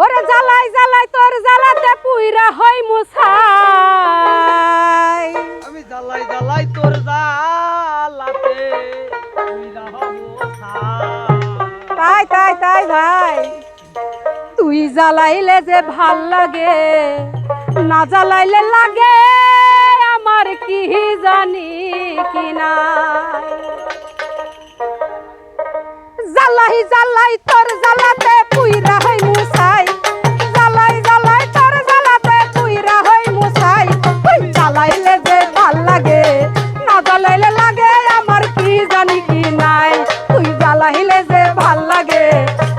ওরে জ্বালাই জ্বালাই তোর জ্বালাতে পুইরা হই মুছাই। আমি জ্বালাই জ্বালাই তোর জ্বালাতে পুইরা হব ছাই। তাই ভাই, তুই জ্বালাইলে যে ভাল লাগে, না জ্বালাইলে লাগে আমার কি জানি কিনা। জ্বালাই জ্বালাই তোর জ্বালাতে পুইরা হই মুছাই, জ্বালাই জ্বালাই তোর জ্বালাতে পুইরা হই মুছাই। তুই জ্বালাইলে যে ভাল লাগে, না জ্বালাইলে লাগে আমার কি জানি কি নাই। তুই জ্বালাইলে যে ভাল লাগে,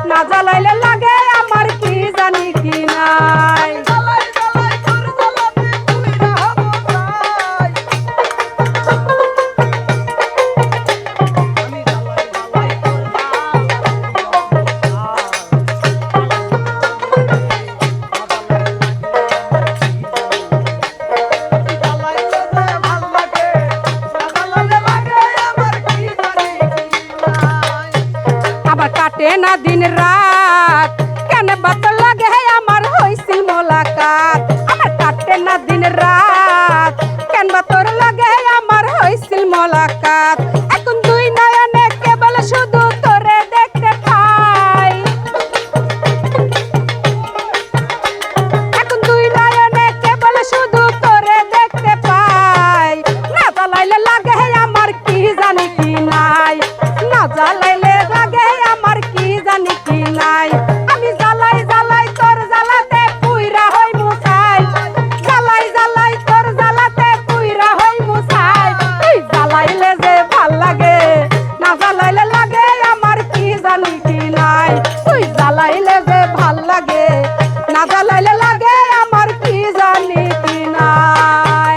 না জ্বালাইলে লাগে আমার কি জানি কি নাই। জ্বালাই জ্বালাই তোর জ্বালাতে পুইরা হব ছাই। আমি জ্বালাই জ্বালাই তোর কাটে না দিন রাত, কেন বাত লাগে আমার হইছিল মোলাকাত। আমার কাটে না দিন রাত, কেন বাতর লাগে আমার হইছিল মোলাকাত। এখন দুই নয়নে কেবল শুধু তোরে দেখতে পাই, এখন দুই নয়নে কেবল শুধু তোরে দেখতে পাই। না জ্বালাইলে লাগে আমার কি জানি কি নাই, না জ্বালাইলে লাগে আমার কি জানি কি নাই। আমি জ্বালাই জ্বালাই তোর জ্বালাতে পুইরা হই মুছাই, জ্বালাই জ্বালাই তোর জ্বালাতে পুইরা হই মুছাই। তুই জ্বালাইলে যে ভাল লাগে, না জ্বালাইলে লাগে আমার কি জানি কি নাই। তুই জ্বালাইলে যে ভাল লাগে, না জ্বালাইলে লাগে আমার কি জানি কি নাই।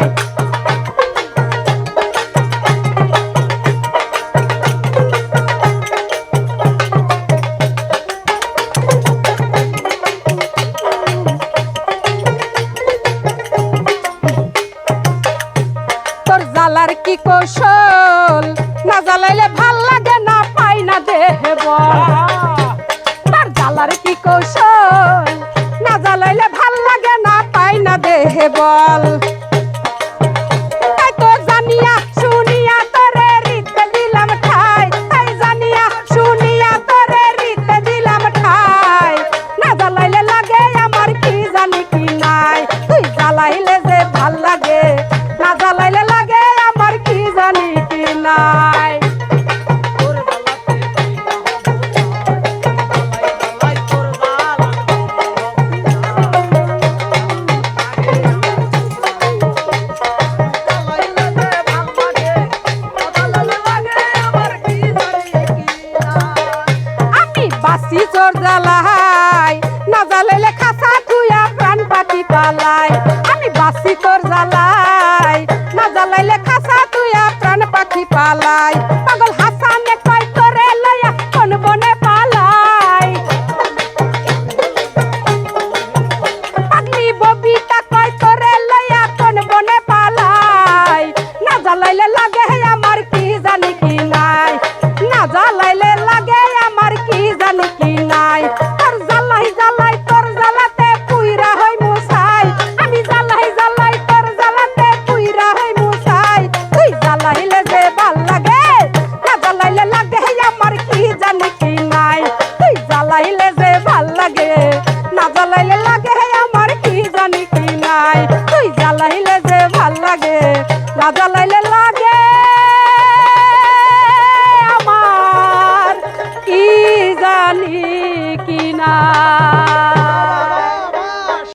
তোর জ্বালার কি কৌশল, না জ্বালাইলে ভাল লাগে না পাই না দেহে বল। তোর জ্বালার কি কৌশল, না জ্বালাইলে ভাল লাগে না পাই না দেহে বল। তাই তো জানিয়া শুনিয়া তোরে রিতে দিলাম ঠাই, তাই জানিয়া শুনিয়া তোরে রিতে দিলাম ঠাই। না জ্বালাইলে লাগে আমার কি জানি কি নাই। তুই জ্বালাইলে যে ভাল লাগে, না জ্বালাইলে লাগে আমার কি জানি কি নাই। তোর জ্বালাতে পুইরা হব ছাই। জ্বালাই জ্বালাই তোর জ্বালাইলে যে ভাল লাগে, না জ্বালাইলে লাগে আমার কি জানি কি নাই। আমি বাসি চোর জ্বালাই, না জ্বালাইলে খাসা থুয়া প্রাণ পাখি পালাই। আমি বাসি তোর জ্বালাই, না জ্বালাইলে খাসা থুয়া প্রাণ পাখি পালাই। পাগল হাসানে কয় তোরে লয়া কোন বনে পালাই, পাগলি ববিতা কয় তোরে লয়া কোন বনে পালাই। না জ্বালাইলে লাগে আমার কি জানি কি নাই, না জ্বালাইলে লাগে আমার কি জানি কি নাই। তোর জ্বালাই জ্বালাই তোর জ্বালাতে পুইরা হই মুছাই, আমি জ্বালাই জ্বালাই তোর জ্বালাতে পুইরা হই মুছাই। তুই জ্বালাইলে যে ভাল লাগে, না জ্বালাইলে লাগে আমার কি জানি কি নাই। তুই জ্বালাইলে যে ভাল লাগে, না জ্বালাইলে লাগে আমার কি জানি কি নাই। তুই জ্বালাইলে যে ভাল লাগে, না জ্বালাইলে লাগে আমার কি জানি কি না।